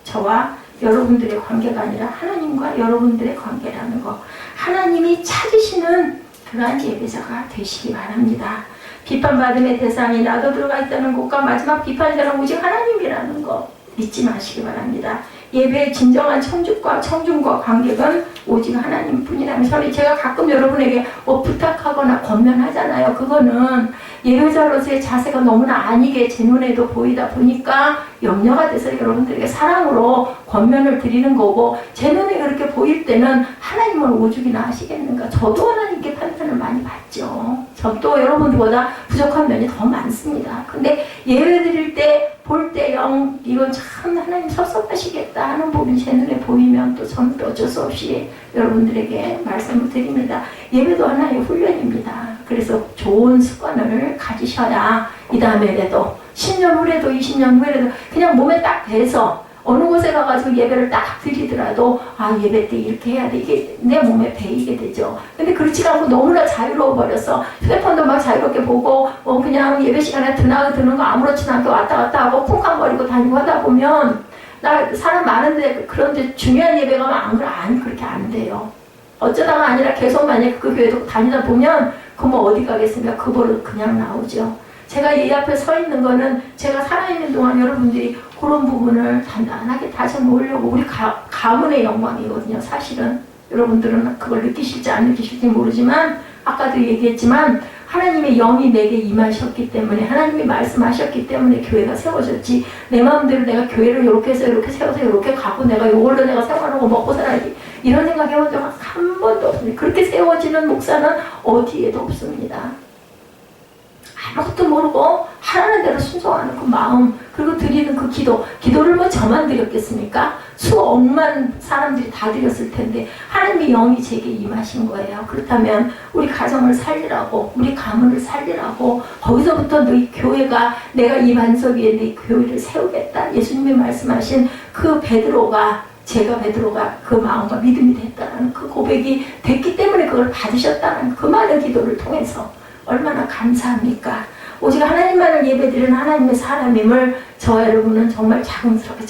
저와 여러분들의 관계가 아니라 하나님과 여러분들의 관계라는 거. 하나님이 찾으시는 그러한 예배자가 되시기 바랍니다. 비판받음의 대상이 나도 들어가 있다는 것과 마지막 비판자는 오직 하나님이라는 거 잊지 마시기 바랍니다. 예배의 진정한 청중과 관객은 오직 하나님뿐이라면 제가 가끔 여러분에게 부탁하거나 권면하잖아요. 그거는 예배자로서의 자세가 너무나 아니게 제 눈에도 보이다 보니까 염려가 돼서 여러분들에게 사랑으로 권면을 드리는 거고, 제 눈에 그렇게 보일 때는 하나님을 오죽이나 하시겠는가. 저도 하나님께 판단을 많이 받죠. 저도 여러분들보다 부족한 면이 더 많습니다. 근데 예배 드릴 때 볼 때 이건 참 하나님 섭섭하시겠다 하는 부분이 제 눈에 보이면 또 저는 어쩔 수 없이 여러분들에게 말씀을 드립니다. 예배도 하나의 훈련입니다. 그래서 좋은 습관을 가지셔야 이 다음에라도 10년 후에도 20년 후에도 그냥 몸에 딱 배서 어느 곳에 가가지고 예배를 딱 드리더라도 예배 때 이렇게 해야 돼. 이게 내 몸에 배이게 되죠. 근데 그렇지 않고 너무나 자유로워 버려서 휴대폰도 막 자유롭게 보고 그냥 예배 시간에 드는 거 아무렇지도 않게 왔다 갔다 하고 쿵쾅거리고 다니고 하다 보면 나 사람 많은데 그런데 중요한 예배 가면 아니 그렇게 안 돼요. 어쩌다가 아니라 계속 만약에 그 교회도 다니다 보면 그뭐 어디 가겠습니까? 그 버릇 그냥 나오죠. 제가 이 앞에 서 있는 거는 제가 살아있는 동안 여러분들이 그런 부분을 단단하게 다져 놓으려고 우리 가문의 영광이거든요. 사실은 여러분들은 그걸 느끼실지 안 느끼실지 모르지만 아까도 얘기했지만 하나님의 영이 내게 임하셨기 때문에 하나님이 말씀하셨기 때문에 교회가 세워졌지, 내 마음대로 내가 교회를 이렇게 해서 이렇게 세워서 이렇게 가고 내가 이걸로 내가 생활하고 먹고 살아야지 이런 생각 해본 적 한 번도 없습니다. 그렇게 세워지는 목사는 어디에도 없습니다. 아무것도 모르고 하라는 대로 순종하는 그 마음, 그리고 드리는 그 기도를 뭐 저만 드렸겠습니까? 수억만 사람들이 다 드렸을 텐데 하나님의 영이 제게 임하신 거예요. 그렇다면 우리 가정을 살리라고, 우리 가문을 살리라고, 거기서부터 너희 교회가, 내가 이 반석 위에 내 교회를 세우겠다, 예수님이 말씀하신 그 제가 베드로가 그 마음과 믿음이 됐다는 그 고백이 됐기 때문에 그걸 받으셨다는 그 많은 기도를 통해서 얼마나 감사합니까? 오직 하나님만을 예배드리는 하나님의 사람임을 저와 여러분은 정말 자랑스럽게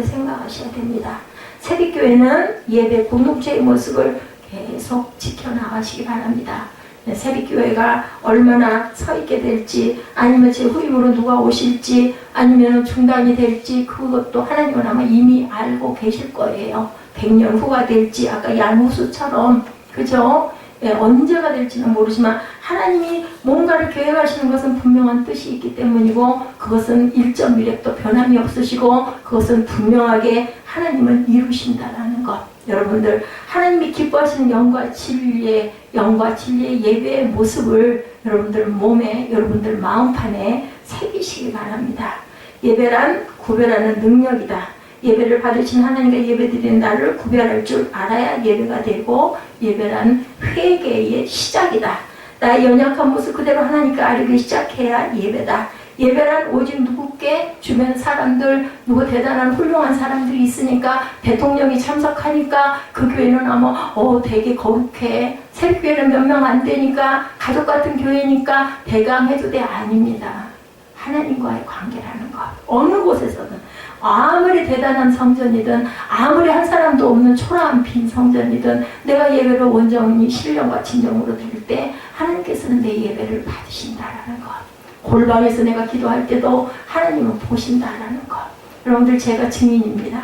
생각하셔야 됩니다. 새벽교회는 예배 공동체의 모습을 계속 지켜나가시기 바랍니다. 새벽교회가 얼마나 서 있게 될지, 아니면 제 후임으로 누가 오실지, 아니면 중단이 될지, 그것도 하나님은 아마 이미 알고 계실 거예요. 100년 후가 될지, 아까 양호수처럼, 그죠? 언제가 될지는 모르지만 하나님이 뭔가를 계획하시는 것은 분명한 뜻이 있기 때문이고, 그것은 일점 미력도 변함이 없으시고, 그것은 분명하게 하나님은 이루신다라는 것. 여러분들, 하나님이 기뻐하시는 영과 진리의 예배의 모습을 여러분들 몸에, 여러분들 마음판에 새기시기 바랍니다. 예배란 구별하는 능력이다. 예배를 받으신 하나님과 예배드리는 나를 구별할 줄 알아야 예배가 되고, 예배란 회개의 시작이다. 나의 연약한 모습 그대로 하나님께 아뢰기 시작해야 예배다. 예배란 오직 누구께 주변 사람들, 누구 대단한 훌륭한 사람들이 있으니까, 대통령이 참석하니까 그 교회는 아마 되게 거룩해, 새벽교회는 몇 명 안 되니까, 가족 같은 교회니까 대강해도 돼. 아닙니다. 하나님과의 관계라는 것. 어느 곳에서든 아무리 대단한 성전이든, 아무리 한 사람도 없는 초라한 빈 성전이든, 내가 예배를 온전히 신령과 진정으로 드릴 때 하나님께서는 내 예배를 받으신다라는 것. 골방에서 내가 기도할 때도 하나님은 보신다라는 것. 여러분들, 제가 증인입니다.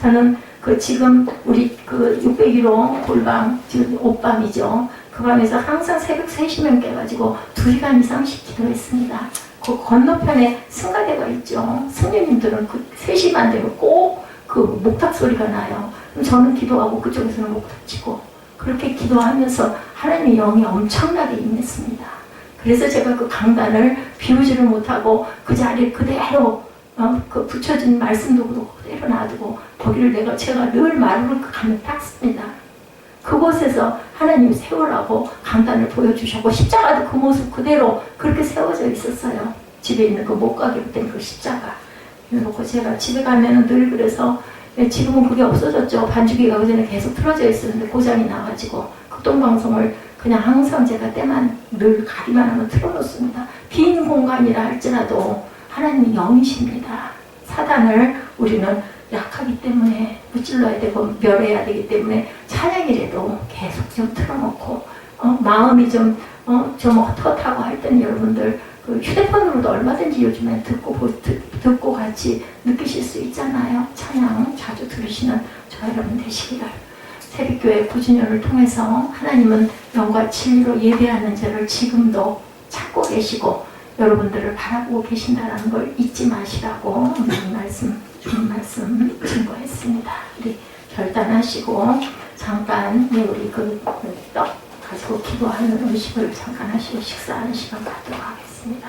저는 지금 우리 601호 골방, 지금 옷밤이죠. 그 밤에서 항상 새벽 3시면 깨가지고 2시간 이상씩 기도했습니다. 그 건너편에 승가대가 있죠. 승려님들은 3시만 되면 꼭 목탁 소리가 나요. 그럼 저는 기도하고 그쪽에서는 목탁 치고, 그렇게 기도하면서 하나님의 영이 엄청나게 임했습니다. 그래서 제가 그 강단을 비우지를 못하고 그 자리에 그대로 붙여진 말씀도 그대로 놔두고, 거기를 제가 늘 마루를 가면 닦습니다. 그곳에서 하나님이 세우라고 강단을 보여주셨고, 십자가도 그 모습 그대로 그렇게 세워져 있었어요. 집에 있는 그 못 가게 된 그 십자가. 그래놓고 제가 집에 가면은 늘 그래서, 지금은 그게 없어졌죠. 반주기가 그전에 계속 틀어져 있었는데 고장이 나가지고 극동방송을 그냥 항상 제가 때만 늘 가기만 하면 틀어놓습니다. 빈 공간이라 할지라도 하나님이 영이십니다. 사단을 우리는 약하기 때문에 무찔러야 되고 멸해야 되기 때문에 찬양이라도 계속 좀 틀어놓고, 마음이 좀 헛헛하고 할 때는 여러분들 휴대폰으로도 얼마든지 요즘엔 듣고 같이 느끼실 수 있잖아요. 찬양 자주 들으시는 저 여러분 되시기를. 새벽교회 9주년을 통해서 하나님은 영과 진리로 예배하는 자를 지금도 찾고 계시고 여러분들을 바라보고 계신다는 걸 잊지 마시라고 주님 말씀 증거했습니다. 우리 결단하시고 잠깐 우리 떡 가지고 기도하는 음식을 잠깐 하시고 식사하는 시간 갖도록 하겠습니다.